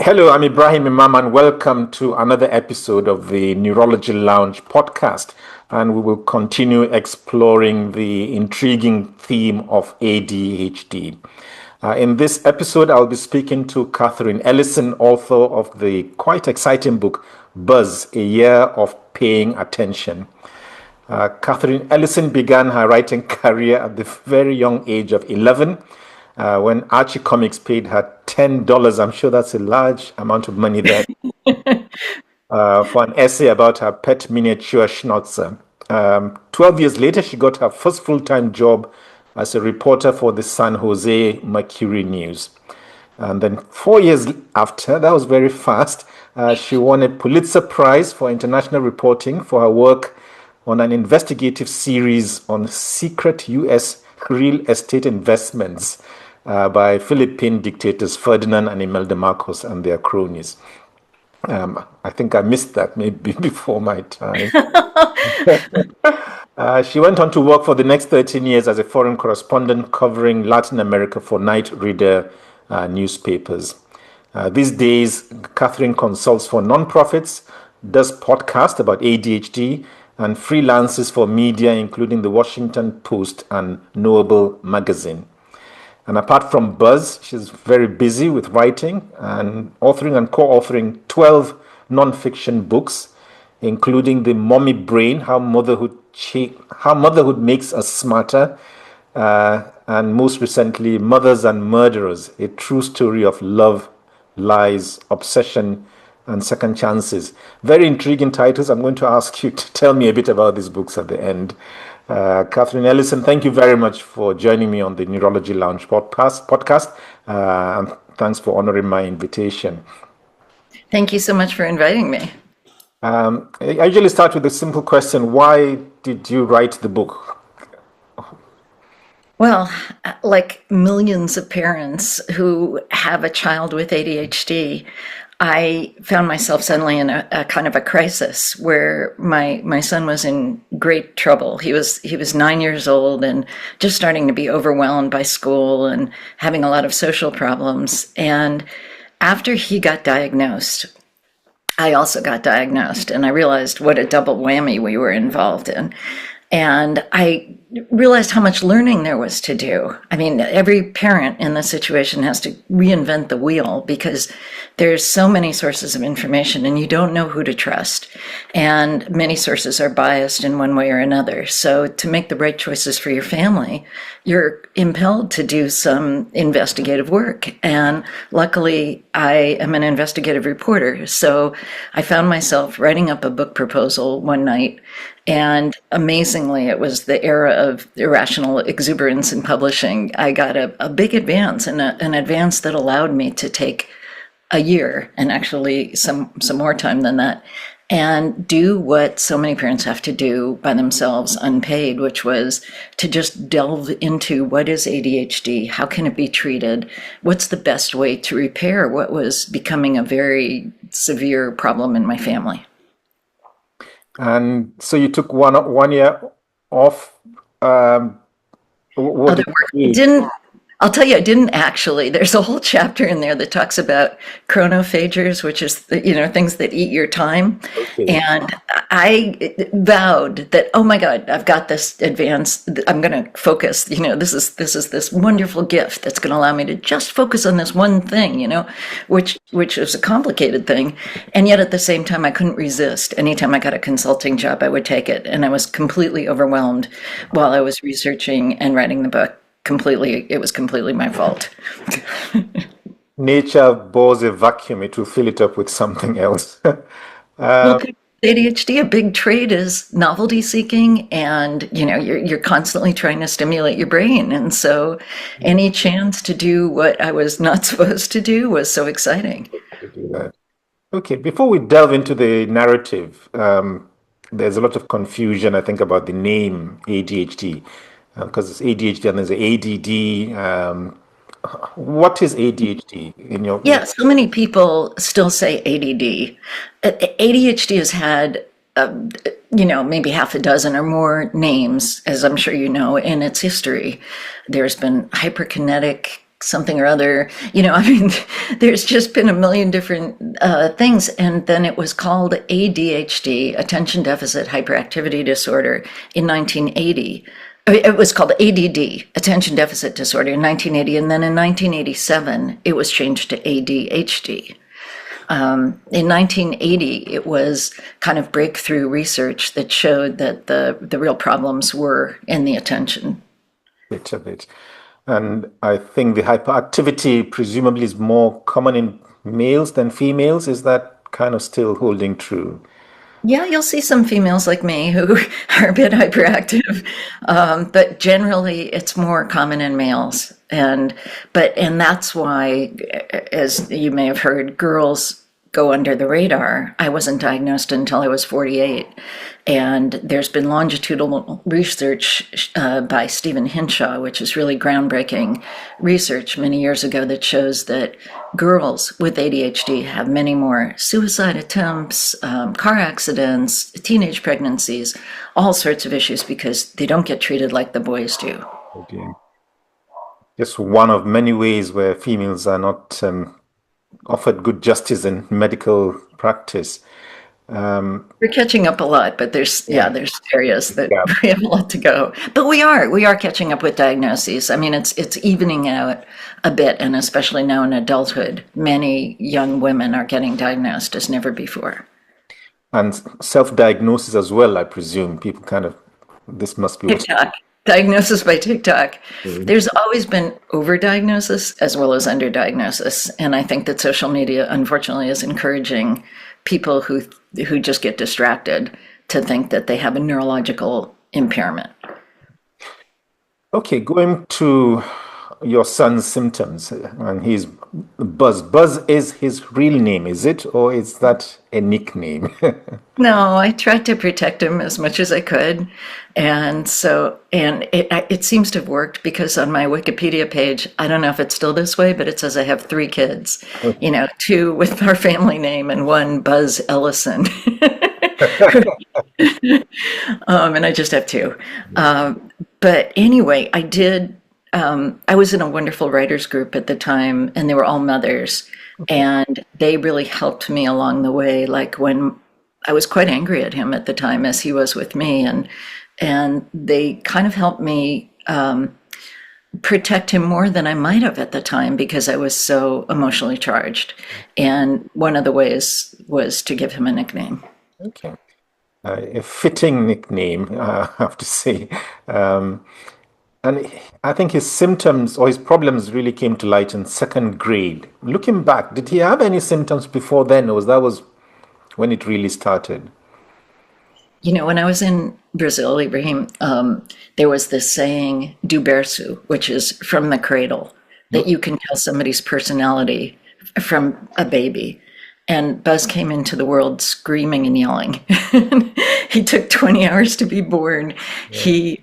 Hello, I'm Ibrahim Imam, and welcome to another episode of the Neurology Lounge podcast. And we will continue exploring the intriguing theme of ADHD. In this episode, I'll be speaking to Katherine Ellison, author of the quite exciting book, Buzz, A Year of Paying Attention. Katherine Ellison began her writing career at the very young age of 11 when Archie Comics paid her $10. I'm sure that's a large amount of money there for an essay about her pet miniature schnauzer. 12 years later, she got her first full-time job as a reporter for the San Jose Mercury News. And then 4 years after, that was very fast, she won a Pulitzer Prize for international reporting for her work on an investigative series on secret U.S. real estate investments by Philippine dictators Ferdinand and Imelda Marcos and their cronies. I think I missed that maybe before my time. She went on to work for the next 13 years as a foreign correspondent covering Latin America for Night Reader newspapers. These days, Katherine consults for nonprofits, does podcasts about ADHD, and freelances for media, including the Washington Post and Knowable magazine. And apart from Buzz, she's very busy with writing and authoring and co-authoring 12 nonfiction books, including The Mommy Brain, How Motherhood Makes Us Smarter, and most recently, Mothers and Murderers, a true story of love, lies, obsession, and second chances. Very intriguing titles. I'm going to ask you to tell me a bit about these books at the end. Katherine Ellison, thank you very much for joining me on the Neurology Lounge podcast, and thanks for honoring my invitation. Thank you so much for inviting me. I usually start with a simple question. Why did you write the book? Well, like millions of parents who have a child with ADHD, I found myself suddenly in a kind of a crisis where my son was in great trouble. He was 9 years old and just starting to be overwhelmed by school and having a lot of social problems. And after he got diagnosed, I also got diagnosed, and I realized what a double whammy we were involved in. And I realized how much learning there was to do. I mean, every parent in this situation has to reinvent the wheel because there's so many sources of information and you don't know who to trust. And many sources are biased in one way or another. So to make the right choices for your family, you're impelled to do some investigative work. And luckily, I am an investigative reporter. So I found myself writing up a book proposal one night. And amazingly, it was the era of irrational exuberance in publishing. I got a big advance, and an advance that allowed me to take a year and actually some more time than that, and do what so many parents have to do by themselves unpaid, which was to just delve into what is ADHD, how can it be treated, what's the best way to repair what was becoming a very severe problem in my family. And so you took one year off. What did you do? I'll tell you, I didn't actually. There's a whole chapter in there that talks about chronophagers, which is things that eat your time. Okay. And I vowed that, oh my God, I've got this advance. I'm going to focus. This is this wonderful gift that's going to allow me to just focus on this one thing. Which is a complicated thing, and yet at the same time, I couldn't resist. Anytime I got a consulting job, I would take it, and I was completely overwhelmed while I was researching and writing the book. It was completely my fault. Nature bores a vacuum, it will fill it up with something else. Well, ADHD, a big trait is novelty seeking, and you're constantly trying to stimulate your brain. And so any chance to do what I was not supposed to do was so exciting. Okay, before we delve into the narrative, there's a lot of confusion, I think, about the name ADHD. Because it's ADHD and there's ADD. What is ADHD in your? Yeah, so many people still say ADD. ADHD has had, maybe half a dozen or more names, as I'm sure you know, in its history. There's been hyperkinetic something or other. I mean, there's just been a million different things. And then it was called ADHD, Attention Deficit Hyperactivity Disorder, in 1980. It was called ADD, Attention Deficit Disorder, in 1980. And then in 1987, it was changed to ADHD. In 1980, it was kind of breakthrough research that showed that the real problems were in the attention. Bit of it. And I think the hyperactivity presumably is more common in males than females. Is that kind of still holding true? Yeah, you'll see some females like me who are a bit hyperactive, but generally it's more common in males. And that's why, as you may have heard, girls go under the radar. I wasn't diagnosed until I was 48. And there's been longitudinal research by Stephen Hinshaw, which is really groundbreaking research many years ago, that shows that girls with ADHD have many more suicide attempts, car accidents, teenage pregnancies, all sorts of issues because they don't get treated like the boys do. Okay. Just one of many ways where females are not offered good justice in medical practice. We're catching up a lot, but there's areas that Yeah. we have a lot to go. But we are catching up with diagnoses. I mean, it's evening out a bit, and especially now in adulthood, many young women are getting diagnosed as never before. And self-diagnosis as well, I presume. People kind of, this must be what's TikTok, diagnosis by TikTok. happening. There's always been overdiagnosis as well as underdiagnosis, and I think that social media, unfortunately, is encouraging people who just get distracted to think that they have a neurological impairment. Okay, going to your son's symptoms, and he's Buzz. Buzz is his real name, is it? Or is that a nickname? No, I tried to protect him as much as I could, and it seems to have worked because on my Wikipedia page, I don't know if it's still this way, but it says I have three kids, two with our family name and one Buzz Ellison, and I just have two. But anyway, I did. I was in a wonderful writers group at the time, and they were all mothers, and they really helped me along the way. Like when I was quite angry at him at the time, as he was with me, and they kind of helped me protect him more than I might have at the time because I was so emotionally charged. And one of the ways was to give him a nickname. Okay. A fitting nickname, I have to say. And I think his symptoms or his problems really came to light in second grade. Looking back, did he have any symptoms before then, or was when it really started? When I was in Brazil, Ibrahim, there was this saying, "do berço," which is from the cradle, that you can tell somebody's personality from a baby. And Buzz came into the world screaming and yelling. He took 20 hours to be born. He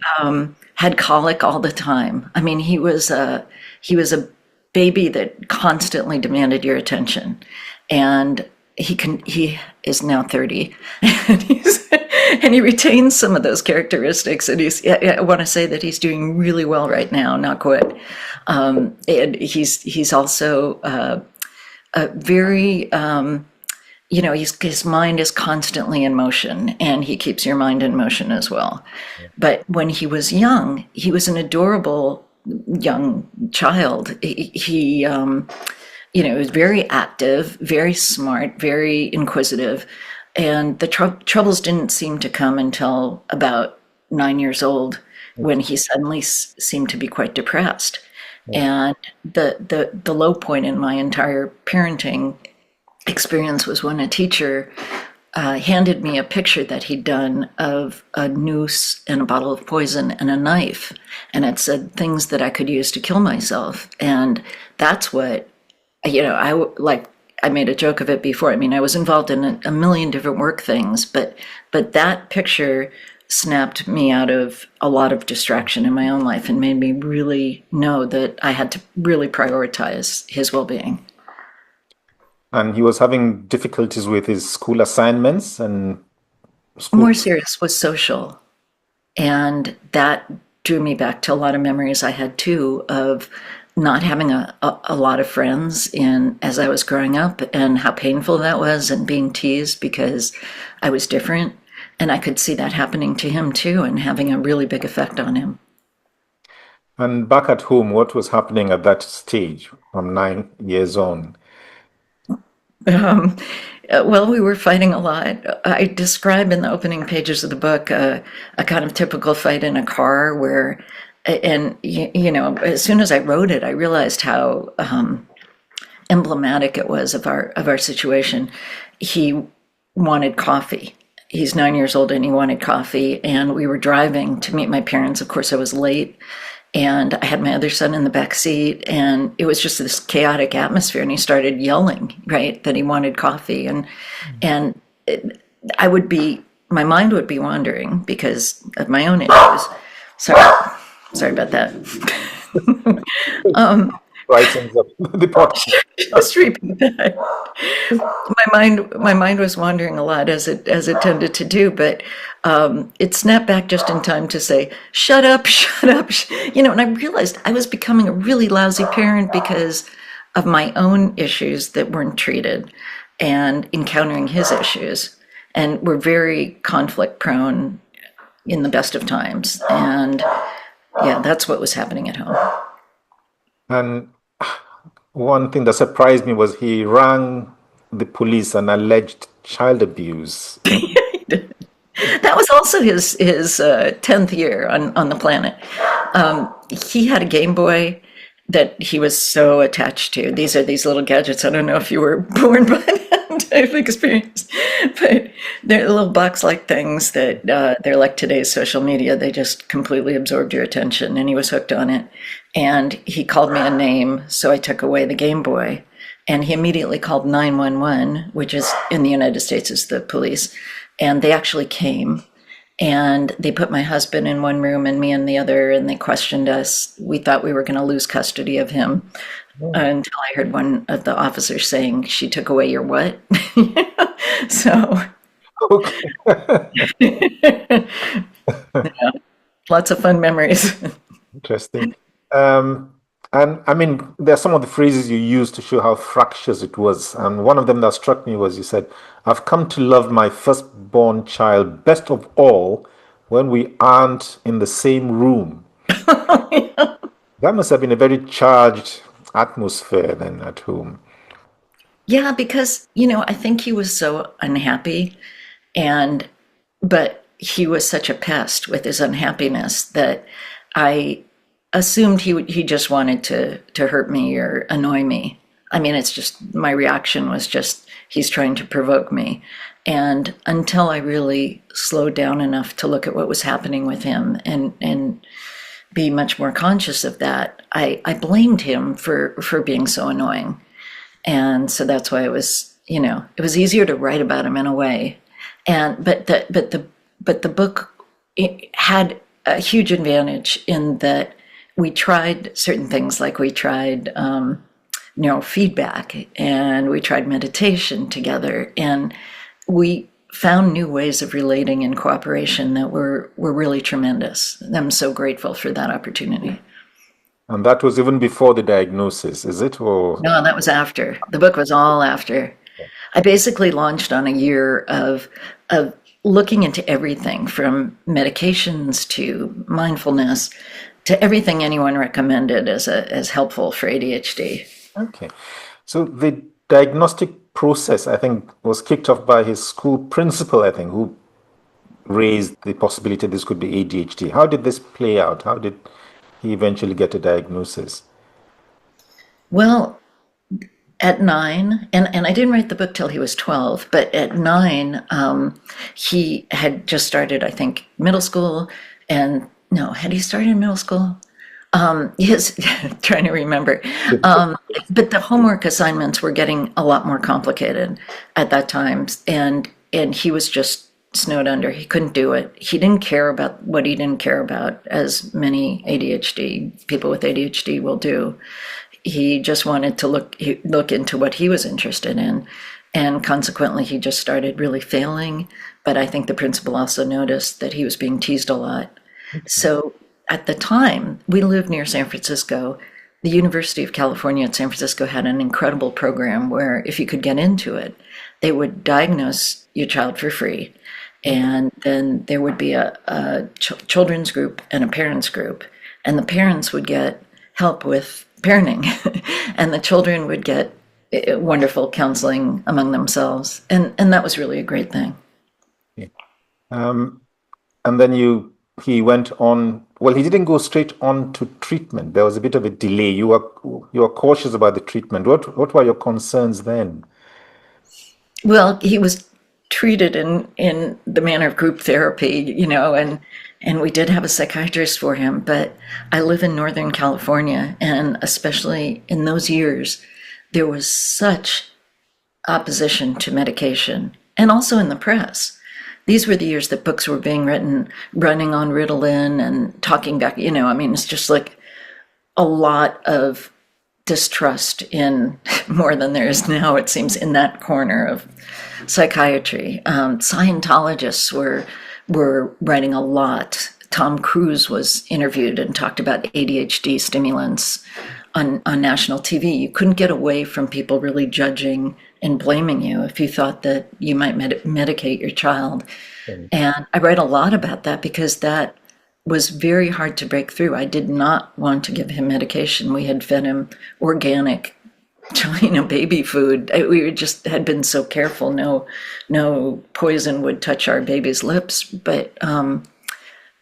had colic all the time. I mean, he was a baby that constantly demanded your attention. And he is now 30, and he retains some of those characteristics. And I want to say that he's doing really well right now, not quit. And he's also a very his mind is constantly in motion, and he keeps your mind in motion as well. But when he was young, he was an adorable young child. He was very active, very smart, very inquisitive, and the troubles didn't seem to come until about 9 years old, when he suddenly seemed to be quite depressed. And the low point in my entire parenting experience was when a teacher handed me a picture that he'd done of a noose and a bottle of poison and a knife, and it said things that I could use to kill myself. And that's what I made a joke of it before. I mean, I was involved in a million different work things, but that picture snapped me out of a lot of distraction in my own life and made me really know that I had to really prioritize his well-being. And he was having difficulties with his school assignments and More school. serious was social. And that drew me back to a lot of memories I had too of not having a lot of friends as I was growing up, and how painful that was, and being teased because I was different. And I could see that happening to him too, and having a really big effect on him. And back at home, what was happening at that stage from 9 years on? Um, well, we were fighting a lot. I describe in the opening pages of the book a kind of typical fight in a car where, and as soon as I wrote it, I realized how emblematic it was of our situation. He wanted coffee. He's 9 years old and he wanted coffee, and we were driving to meet my parents. Of course, I was late, and I had my other son in the back seat, and it was just this chaotic atmosphere. And he started yelling, right, that he wanted coffee, and my mind would be wandering because of my own issues. Sorry about that. Brightens up the podcast. Just repeat that. My mind was wandering a lot, as it tended to do, but it snapped back just in time to say, "Shut up, shut up." And I realized I was becoming a really lousy parent because of my own issues that weren't treated, and encountering his issues, and we're very conflict prone in the best of times, and yeah, that's what was happening at home. And one thing that surprised me was he rang the police and alleged child abuse. That was also his 10th year on the planet. He had a Game Boy that he was so attached to. These are these little gadgets. I don't know if you were born by that type of experience, but they're little box-like things that they're like today's social media. They just completely absorbed your attention, and he was hooked on it. And he called me a name, so I took away the Game Boy. And he immediately called 911, which is in the United States is the police. And they actually came, and they put my husband in one room and me in the other, and they questioned us. We thought we were going to lose custody of him until I heard one of the officers saying, "She took away your what?" So, yeah, lots of fun memories. Interesting. And I mean, there are some of the phrases you used to show how fractious it was. And one of them that struck me was you said, "I've come to love my firstborn child best of all when we aren't in the same room." Yeah. That must have been a very charged atmosphere then at home. Yeah, because, I think he was so unhappy, but he was such a pest with his unhappiness that I assumed he just wanted to hurt me or annoy me. I mean, it's just, my reaction was just, he's trying to provoke me. And until I really slowed down enough to look at what was happening with him and be much more conscious of that, I blamed him for being so annoying. And so that's why it was easier to write about him in a way. But the book, it had a huge advantage in that we tried certain things, like we tried neurofeedback, and we tried meditation together, and we found new ways of relating in cooperation that were really tremendous. I'm so grateful for that opportunity. And that was even before the diagnosis, is it? Or No, that was after. The book was all after. I basically launched on a year of looking into everything from medications to mindfulness to everything anyone recommended as helpful for ADHD. okay. So the diagnostic process, I think, was kicked off by his school principal, I think, who raised the possibility this could be ADHD. How did this play out? How did he eventually get a diagnosis? Well, at 9, and I didn't write the book till he was 12, but at 9, he had just started, I think, middle school. And no, had he started middle school? Yes, trying to remember. But the homework assignments were getting a lot more complicated at that time, and he was just snowed under. He couldn't do it. He didn't care about what he didn't care about, as many people with ADHD will do. He just wanted to look into what he was interested in, and consequently, he just started really failing. But I think the principal also noticed that he was being teased a lot. So at the time, we lived near San Francisco. the University of California at San Francisco had an incredible program where if you could get into it, they would diagnose your child for free. And then there would be a children's group and a parents group. And the parents would get help with parenting, and the children would get wonderful counseling among themselves. And that was really a great thing. Yeah. Um, and then he went on. Well, he didn't go straight on to treatment. There was a bit of a delay. You were cautious about the treatment. What were your concerns then? Well, he was treated in the manner of group therapy, and we did have a psychiatrist for him, but I live in Northern California, and especially in those years, there was such opposition to medication, and also in the press. These were the years that books were being written, running on Ritalin and talking back, it's just like a lot of distrust in more than there is now, it seems, in that corner of psychiatry. Scientologists were writing a lot. Tom Cruise was interviewed and talked about ADHD stimulants on national TV. You couldn't get away from people really judging and blaming you if you thought that you might medicate your child. And I write a lot about that because that was very hard to break through. I did not want to give him medication. We had fed him organic China baby food. We just had been so careful. No poison would touch our baby's lips. But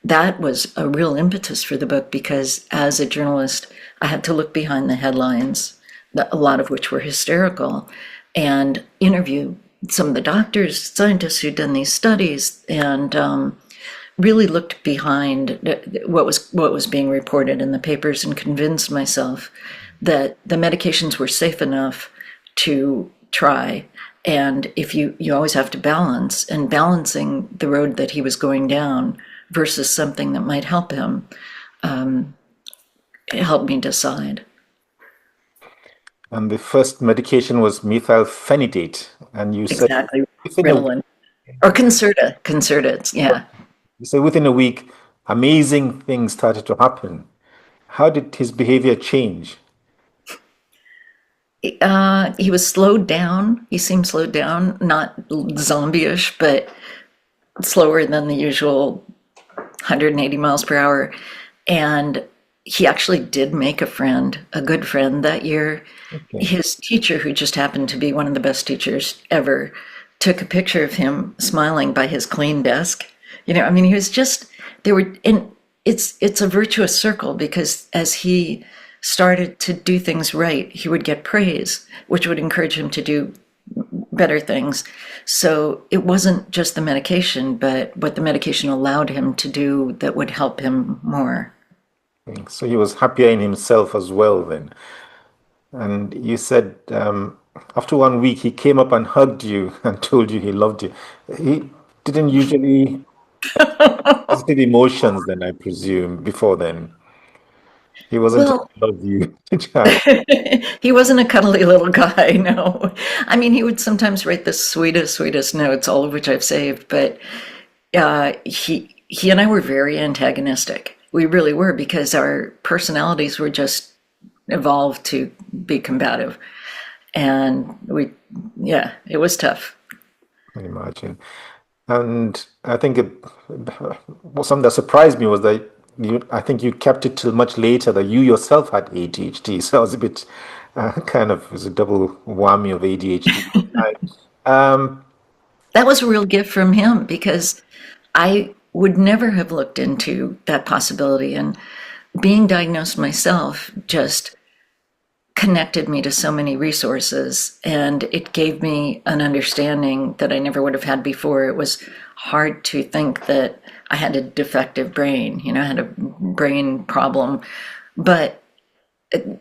that was a real impetus for the book because as a journalist, I had to look behind the headlines, a lot of which were hysterical, and interview some of the doctors, scientists who'd done these studies, and really looked behind what was being reported in the papers and convinced myself that the medications were safe enough to try. And if you always have to balance, and balancing the road that he was going down versus something that might help him, it helped me decide. And the first medication was methylphenidate, and you said Exactly, within a Ritalin. Or Concerta, yeah. within a week, amazing things started to happen. How did his behavior change? He was slowed down. He seemed slowed down, not zombie-ish, but slower than the usual 180 miles per hour. And he actually did make a friend, a good friend that year. Okay. His teacher, who just happened to be one of the best teachers ever, took a picture of him smiling by his clean desk. He was just, and it's a virtuous circle because as he started to do things right, he would get praise, which would encourage him to do better things. So it wasn't just the medication, but what the medication allowed him to do that would help him more. So he was happier in himself as well then. And you said after 1 week he came up and hugged you and told you he loved you. He didn't usually positive emotions then, I presume, before then. He wasn't Well, a love you child. he wasn't a cuddly little guy, no. He would sometimes write the sweetest notes, all of which I've saved, but he and I were very antagonistic. We really were because our personalities were just evolved to be combative. And it was tough. I can imagine. And I think something that surprised me was that I think you kept it till much later that you yourself had ADHD. So I was a bit it was a double whammy of ADHD. Um, That was a real gift from him because I would never have looked into that possibility. And being diagnosed myself just connected me to so many resources, and it gave me an understanding that I never would have had before. It was hard to think that I had a defective brain, I had a brain problem. But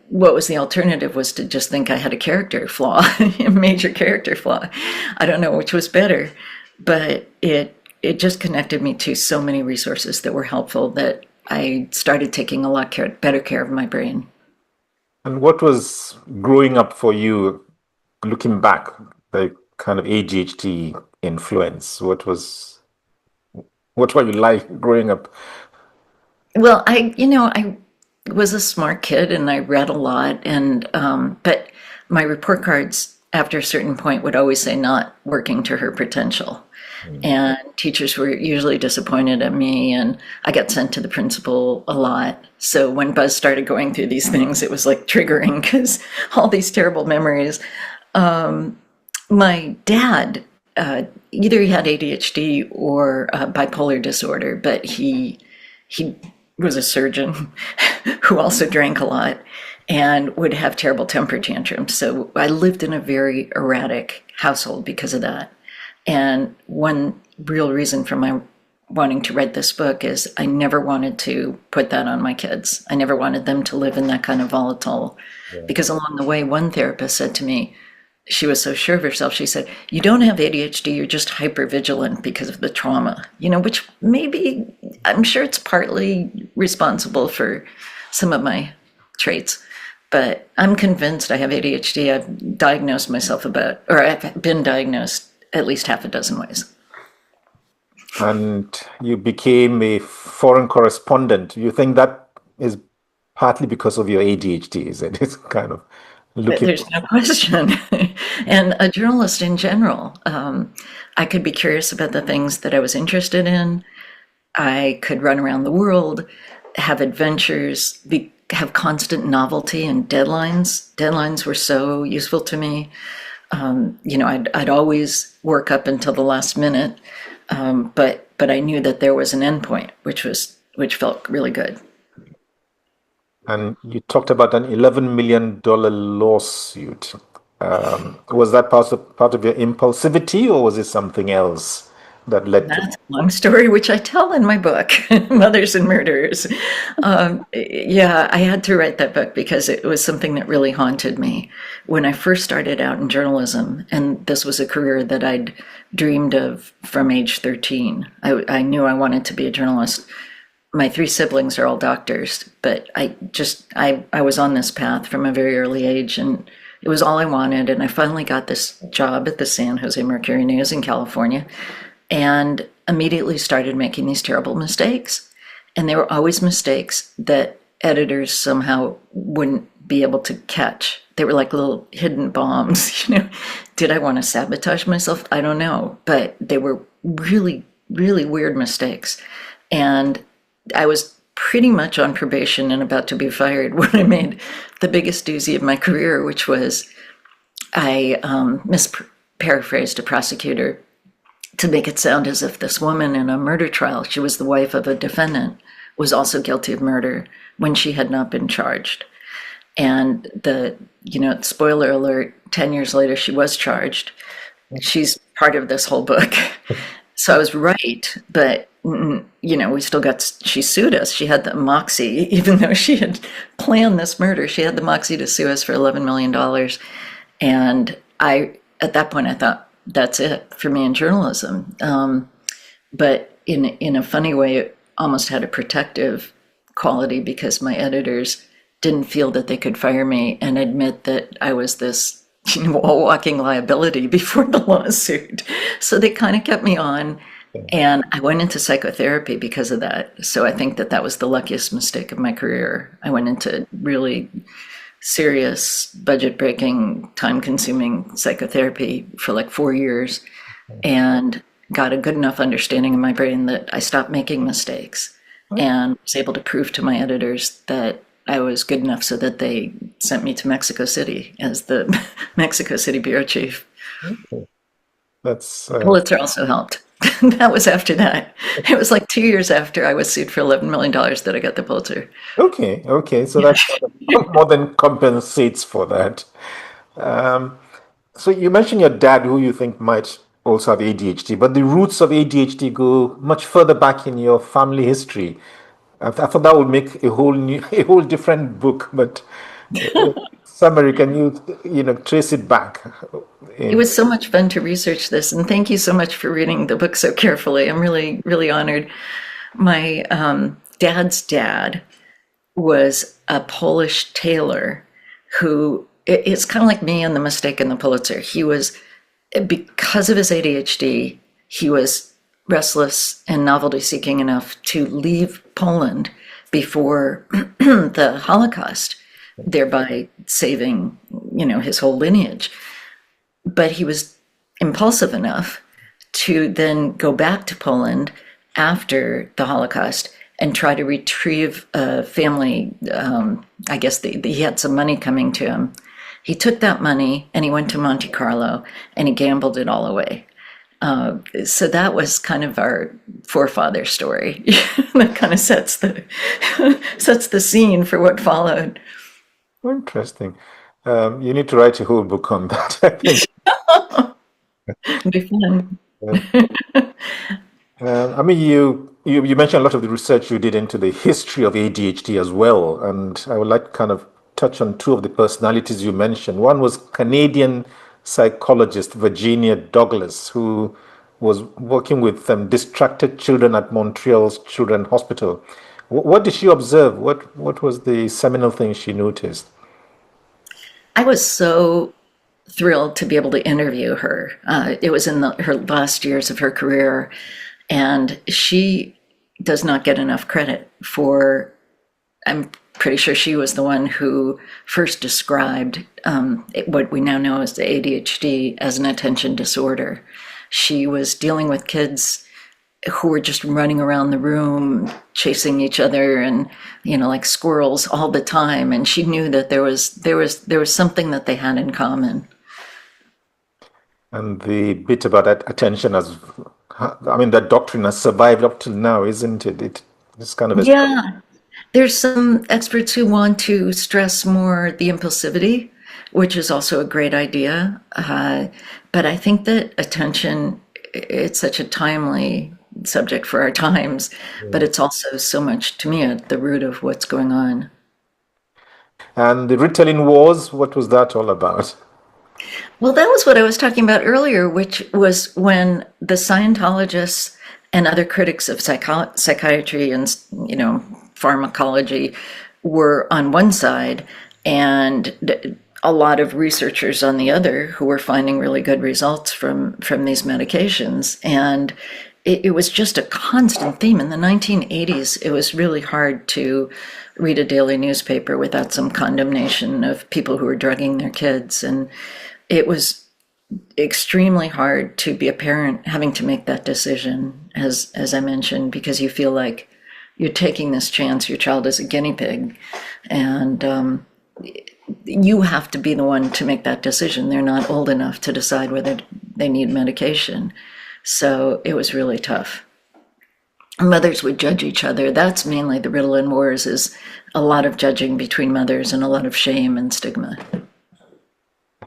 what was the alternative was to just think I had a character flaw, a major character flaw. I don't know which was better, but it just connected me to so many resources that were helpful that I started taking a lot better care of my brain. and what was growing up for you, looking back, the kind of ADHD influence? What were you like growing up? Well, I was a smart kid and I read a lot, and but my report cards after a certain point would always say not working to her potential. And teachers were usually disappointed at me, and I got sent to the principal a lot. So when Buzz started going through these things, it was like triggering because all these terrible memories. My dad, either he had ADHD or bipolar disorder, but he was a surgeon who also drank a lot and would have terrible temper tantrums. So I lived in a very erratic household because of that. And one real reason for my wanting to write this book is I never wanted to put that on my kids. I never wanted them to live in that kind of volatile, because along the way, one therapist said to me, she was so sure of herself, she said, "You don't have ADHD, you're just hypervigilant because of the trauma," which maybe, I'm sure it's partly responsible for some of my traits. But I'm convinced I have ADHD. I've diagnosed myself I've been diagnosed at least half a dozen ways. And you became a foreign correspondent. You think that is partly because of your ADHD, is it? It's kind of looking. There's no question. And a journalist in general, I could be curious about the things that I was interested in. I could run around the world, have adventures, have constant novelty and deadlines. Deadlines were so useful to me. I'd always work up until the last minute, but I knew that there was an endpoint, which felt really good. And you talked about an $11 million lawsuit. Was that part of your impulsivity, or was it something else that led to? That's a long story, which I tell in my book, Mothers and Murderers. Yeah, I had to write that book because it was something that really haunted me. When I first started out in journalism, and this was a career that I'd dreamed of from age 13, I knew I wanted to be a journalist. My 3 siblings are all doctors, but I was on this path from a very early age, and it was all I wanted. And I finally got this job at the San Jose Mercury News in California, and immediately started making these terrible mistakes. And they were always mistakes that editors somehow wouldn't be able to catch. They were like little hidden bombs. Did I want to sabotage myself? I don't know. But they were really, really weird mistakes. And I was pretty much on probation and about to be fired when I made the biggest doozy of my career, which was I paraphrased a prosecutor to make it sound as if this woman in a murder trial, she was the wife of a defendant, was also guilty of murder when she had not been charged. And spoiler alert, 10 years later, she was charged. She's part of this whole book. So I was right, but she sued us. She had the moxie, even though she had planned this murder, she had the moxie to sue us for $11 million. And at that point, I thought, that's it for me in journalism. But in a funny way, it almost had a protective quality because my editors didn't feel that they could fire me and admit that I was this walking liability before the lawsuit. So they kind of kept me on, and I went into psychotherapy because of that. So I think that was the luckiest mistake of my career. I went into really serious, budget-breaking, time-consuming psychotherapy for like 4 years, and got a good enough understanding of my brain that I stopped making mistakes, and was able to prove to my editors that I was good enough so that they sent me to Mexico City as the Mexico City bureau chief. Okay. That's Pulitzer also helped. That was after that. It was like 2 years after I was sued for $11 million that I got the Pulitzer. okay. So that more than compensates for that. So you mentioned your dad, who you think might also have ADHD, but the roots of ADHD go much further back in your family history. I thought that would make a whole different book, but summary, can you trace it back? It was so much fun to research this, and thank you so much for reading the book so carefully. I'm really, really honored. My dad's dad was a Polish tailor who, it's kind of like me and the mistake in the Pulitzer. He was, because of his ADHD, he was restless and novelty seeking enough to leave Poland before the Holocaust, thereby saving, his whole lineage. But he was impulsive enough to then go back to Poland after the Holocaust and try to retrieve a family. I guess he had some money coming to him. He took that money and he went to Monte Carlo and he gambled it all away. So that was kind of our forefather story. That kind of sets the scene for what followed. Interesting. You need to write a whole book on that, I think. It'd be fun. I mean, you mentioned a lot of the research you did into the history of ADHD as well, and I would like to kind of touch on two of the personalities you mentioned. One was Canadian psychologist Virginia Douglas, who was working with distracted children at Montreal's Children's Hospital. What did she observe? What was the seminal thing she noticed? I was so thrilled to be able to interview her. It was in her last years of her career, and she does not get enough credit for. I'm pretty sure she was the one who first described what we now know as the ADHD as an attention disorder. She was dealing with kids who were just running around the room, chasing each other, and like squirrels all the time. And she knew that there was something that they had in common. And the bit about that attention that doctrine has survived up till now, isn't it? It's kind of Yeah. There's some experts who want to stress more the impulsivity, which is also a great idea. But I think that attention, it's such a timely subject for our times, but it's also so much, to me, at the root of what's going on. And the retelling wars, what was that all about? Well, that was what I was talking about earlier, which was when the Scientologists and other critics of psychiatry and, pharmacology were on one side, and a lot of researchers on the other who were finding really good results from these medications. And it was just a constant theme. In the 1980s, it was really hard to read a daily newspaper without some condemnation of people who were drugging their kids. And it was extremely hard to be a parent having to make that decision, as I mentioned, because you feel like you're taking this chance. Your child is a guinea pig, and you have to be the one to make that decision. They're not old enough to decide whether they need medication. So it was really tough. Mothers would judge each other. That's mainly the Ritalin wars, is a lot of judging between mothers and a lot of shame and stigma.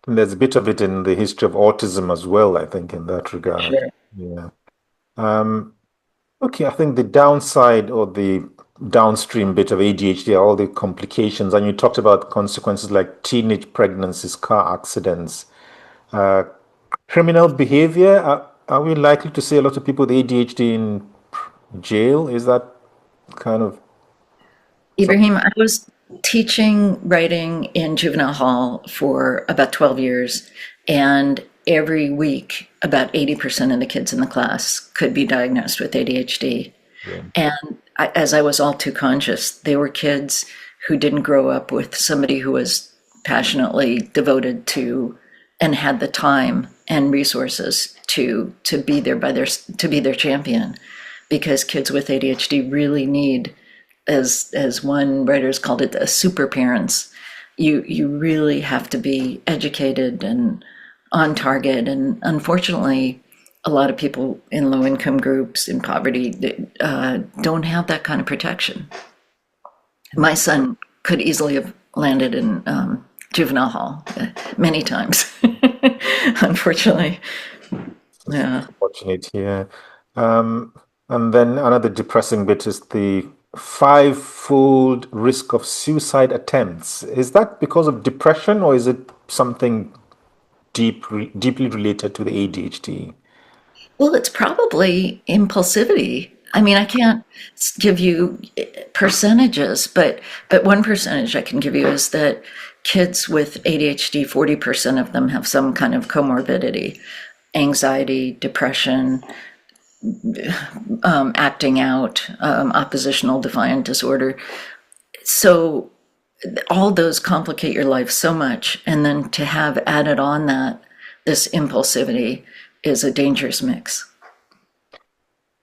And there's a bit of it in the history of autism as well, I think, in that regard. Sure. Yeah. Okay, I think the downside or the downstream bit of ADHD are all the complications, and you talked about consequences like teenage pregnancies, car accidents, criminal behavior. Are we likely to see a lot of people with ADHD in jail? Is that kind of Ibrahim, I was teaching writing in juvenile hall for about 12 years, and every week, about 80% of the kids in the class could be diagnosed with ADHD. yeah. And as I was all too conscious, they were kids who didn't grow up with somebody who was passionately devoted to and had the time and resources to be there to be their champion, because kids with ADHD really need, as one writer's called it, a super parents. You really have to be educated and on target, and unfortunately, a lot of people in low income groups in poverty don't have that kind of protection. My son could easily have landed in juvenile hall many times, unfortunately. Yeah. Unfortunate, yeah. And then another depressing bit is the five-fold risk of suicide attempts. Is that because of depression, or is it something deeply related to the ADHD? Well, it's probably impulsivity. I mean, I can't give you percentages, but one percentage I can give you is that kids with ADHD, 40% of them have some kind of comorbidity, anxiety, depression, acting out, oppositional defiant disorder. So all those complicate your life so much. And then to have added on that, this impulsivity is a dangerous mix.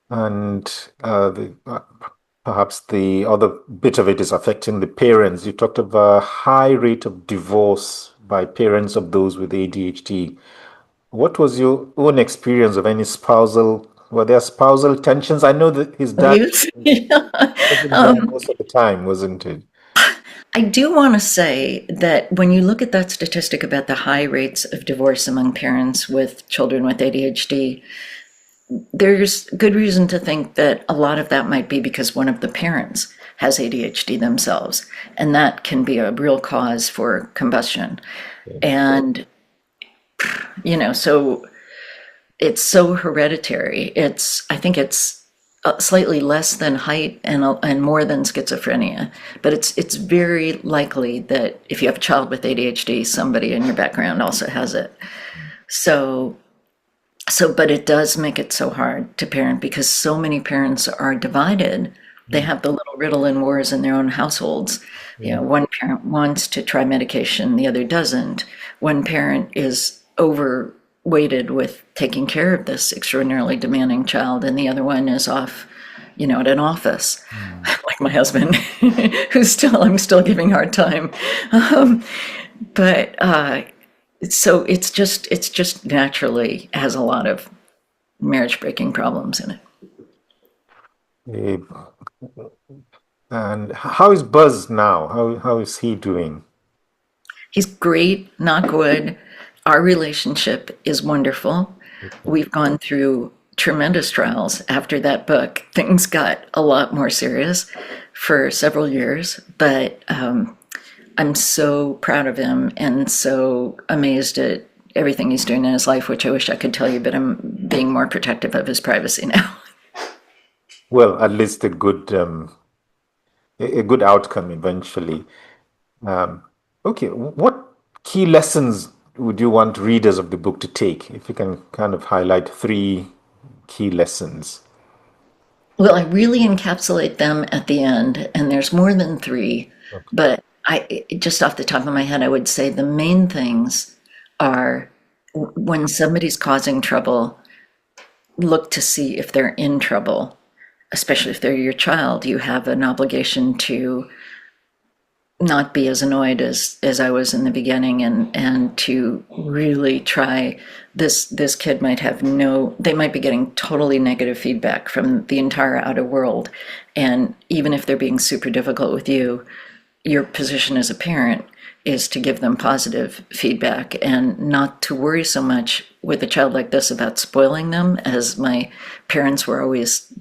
And perhaps the other bit of it is affecting the parents. You talked of a high rate of divorce by parents of those with ADHD. What was your own experience of any were there spousal tensions? I know that his dad Yeah. wasn't there most of the time, wasn't it? I do want to say that when you look at that statistic about the high rates of divorce among parents with children with ADHD, there's good reason to think that a lot of that might be because one of the parents has ADHD themselves, and that can be a real cause for combustion. And, so it's so hereditary. I think it's slightly less than height and more than schizophrenia, but it's very likely that if you have a child with ADHD, somebody in your background also has it. So but it does make it so hard to parent because so many parents are divided. They have the little Ritalin wars in their own households. Yeah. One parent wants to try medication, the other doesn't. One parent is overweighted with taking care of this extraordinarily demanding child, and the other one is off, at an office, like my husband, I'm still giving hard time. But so it's just naturally has a lot of marriage breaking problems in it. Eh, And how is Buzz now? How is he doing? He's great, not good. Our relationship is wonderful. We've gone through tremendous trials after that book. Things got a lot more serious for several years, but I'm so proud of him and so amazed at everything he's doing in his life, which I wish I could tell you, but I'm being more protective of his privacy now. Well, at least a good outcome eventually. Um, okay, what key lessons would you want readers of the book to take? If you can kind of highlight three key lessons. Well, I really encapsulate them at the end, and there's more than three, Okay. but I just off the top of my head, I would say the main things are when somebody's causing trouble, look to see if they're in trouble, especially if they're your child. You have an obligation to not be as annoyed as I was in the beginning, and to really try. This kid might have they might be getting totally negative feedback from the entire outer world, and even if they're being super difficult with you, your position as a parent is to give them positive feedback and not to worry so much with a child like this about spoiling them, as my parents were always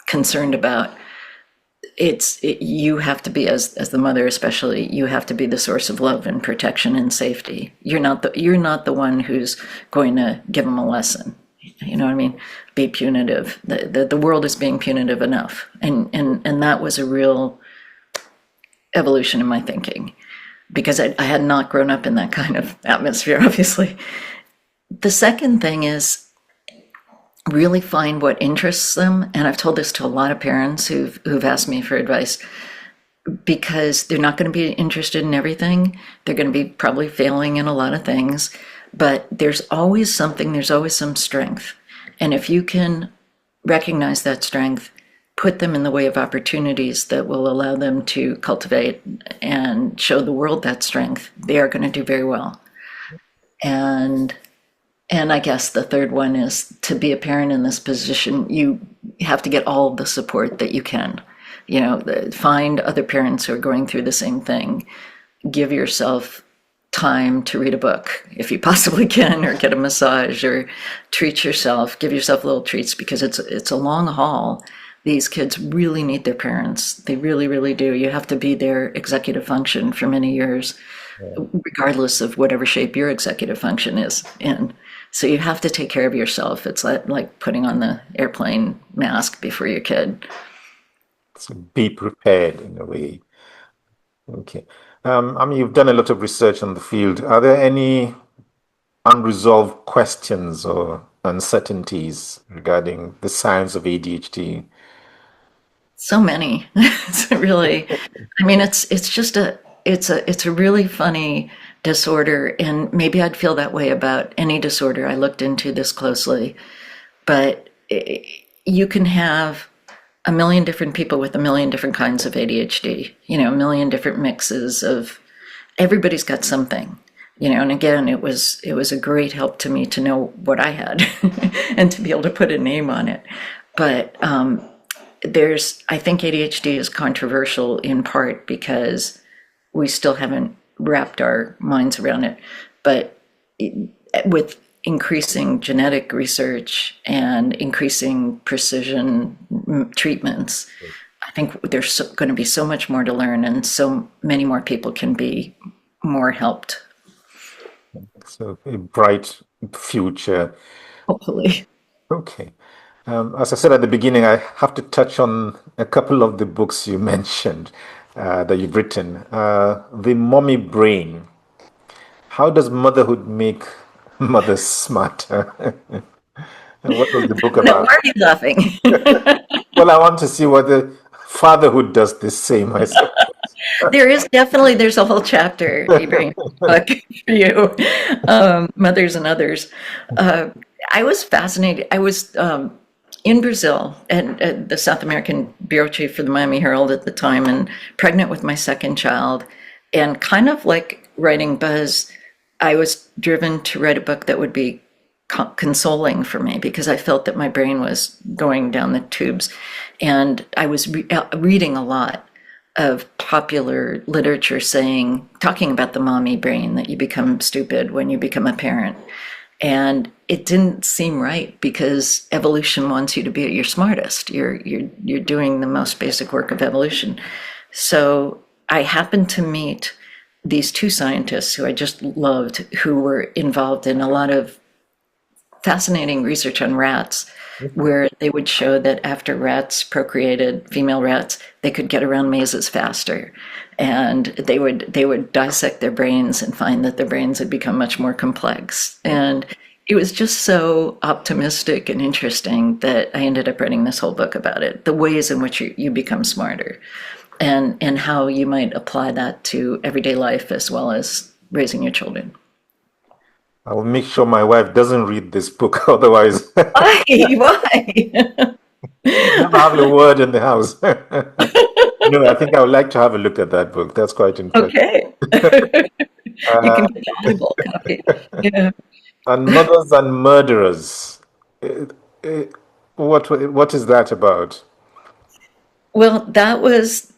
concerned about. You have to be, as the mother especially, you have to be the source of love and protection and safety. You're not the one who's going to give them a lesson. You know what I mean? Be punitive. The world is being punitive enough, and that was a real evolution in my thinking because I had not grown up in that kind of atmosphere, obviously. The second thing is really find what interests them. And I've told this to a lot of parents who've asked me for advice, because they're not going to be interested in everything. They're going to be probably failing in a lot of things, but there's always something, there's always some strength. And if you can recognize that strength, put them in the way of opportunities that will allow them to cultivate and show the world that strength, they are going to do very well. And I guess the third one is to be a parent in this position, you have to get all the support that you can. Find other parents who are going through the same thing. Give yourself time to read a book if you possibly can, or get a massage, or treat yourself. Give yourself little treats because it's a long haul. These kids really need their parents. They really, really do. You have to be their executive function for many years, regardless of whatever shape your executive function is in. So you have to take care of yourself. It's like putting on the airplane mask before your kid. So be prepared in a way. Okay. I mean, you've done a lot of research on the field. Are there any unresolved questions or uncertainties regarding the signs of ADHD? So many. It's really, I mean, it's just it's a really funny disorder, and maybe I'd feel that way about any disorder I looked into this closely. But you can have a million different people with a million different kinds of ADHD, a million different mixes of everybody's got something. And again, it was a great help to me to know what I had and to be able to put a name on it. But I think ADHD is controversial in part because we still haven't wrapped our minds around it. But with increasing genetic research and increasing precision treatments, I think there's going to be so much more to learn, and so many more people can be more helped. So a bright future. Hopefully. Okay. As I said at the beginning, I have to touch on a couple of the books you mentioned that you've written. The Mommy Brain. How does motherhood make mothers smarter? And what was the book No, about? why are you laughing? Well, I want to see whether fatherhood does the same, I suppose. There's a whole chapter, Ibrahim, book for you, mothers and others. I was fascinated. I was in Brazil and the South American bureau chief for the Miami Herald at the time, and pregnant with my second child, and kind of like writing Buzz, I was driven to write a book that would be consoling for me because I felt that my brain was going down the tubes, and I was reading a lot of popular literature talking about the mommy brain, that you become stupid when you become a parent. And it didn't seem right because evolution wants you to be at your smartest. You're doing the most basic work of evolution. So I happened to meet these two scientists who I just loved, who were involved in a lot of fascinating research on rats, where they would show that after rats procreated, female rats, they could get around mazes faster. And they would dissect their brains and find that their brains had become much more complex. And it was just so optimistic and interesting that I ended up writing this whole book about it, the ways in which you become smarter, and how you might apply that to everyday life as well as raising your children. I will make sure my wife doesn't read this book, otherwise, Why? Why? we'll never have a word in the house. No, I think I would like to have a look at that book. That's quite interesting. Okay. You Uh, can get the Audible copy. Yeah. and Mothers and Murderers. Uh, uh, what is that about? Well, that was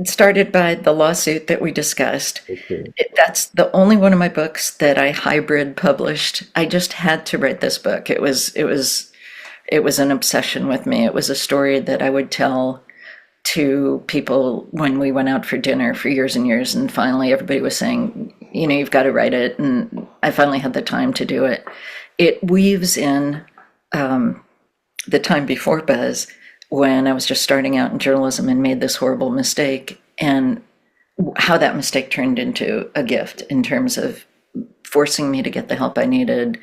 started by the lawsuit that we discussed. Okay. That's the only one of my books that I hybrid published. I just had to write this book. It was an obsession with me. It was a story that I would tell to people when we went out for dinner for years and years, and finally everybody was saying, you've got to write it, and I finally had the time to do it. It weaves in the time before Buzz, when I was just starting out in journalism and made this horrible mistake, and how that mistake turned into a gift in terms of forcing me to get the help I needed.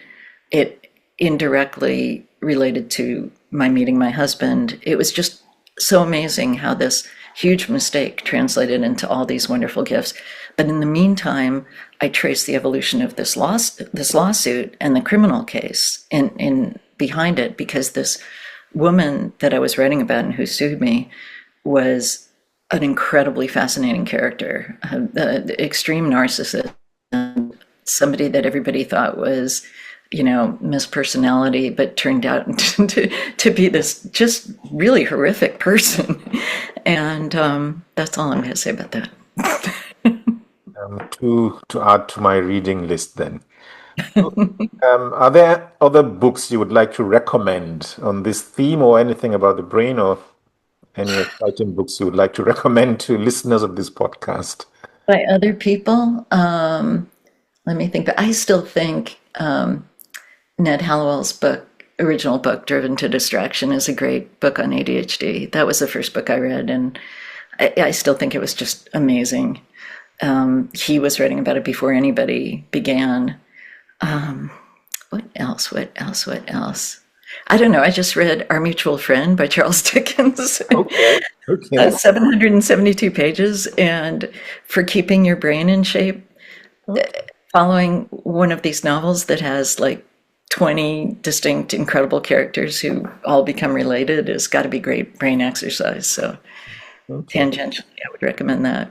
It indirectly related to my meeting my husband. It was just so amazing how this huge mistake translated into all these wonderful gifts. But in the meantime, I traced the evolution of this lawsuit and the criminal case in behind it, because this woman that I was writing about and who sued me was an incredibly fascinating character, extreme narcissist, somebody that everybody thought was, Miss Personality, but turned out to be this just really horrific person. And that's all I'm going to say about that. To add to my reading list then. Are there other books you would like to recommend on this theme, or anything about the brain, or any exciting books you would like to recommend to listeners of this podcast? By other people, let me think. But I still think Ned Hallowell's original book, Driven to Distraction, is a great book on ADHD. That was the first book I read, and I still think it was just amazing. He was writing about it before anybody began. What else? What else? What else? I don't know. I just read Our Mutual Friend by Charles Dickens. Okay. Okay. 772 pages. And for keeping your brain in shape, following one of these novels that has like 20 distinct, incredible characters who all become related has got to be great brain exercise. So, Okay. tangentially, I would recommend that.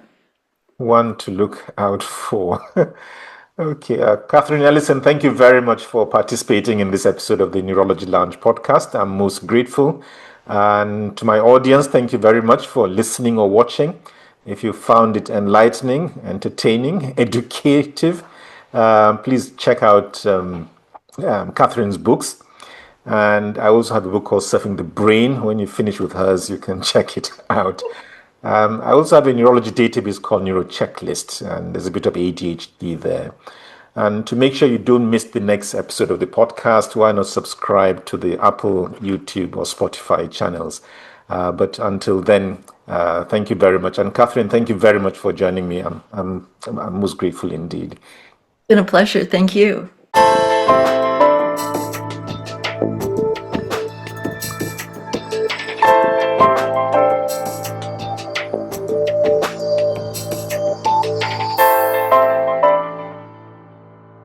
One to look out for. Okay, Katherine Ellison, thank you very much for participating in this episode of the Neurology Lounge podcast. I'm most grateful. And to my audience, thank you very much for listening or watching. If you found it enlightening, entertaining, educative, please check out Catherine's books. And I also have a book called Surfing the Brain. When you finish with hers, you can check it out. I also have a neurology database called Neuro Checklist, and there's a bit of ADHD there. And to make sure you don't miss the next episode of the podcast, why not subscribe to the Apple, YouTube, or Spotify channels? But until then, thank you very much. And Katherine, thank you very much for joining me. I'm most grateful indeed. It's been a pleasure. Thank you.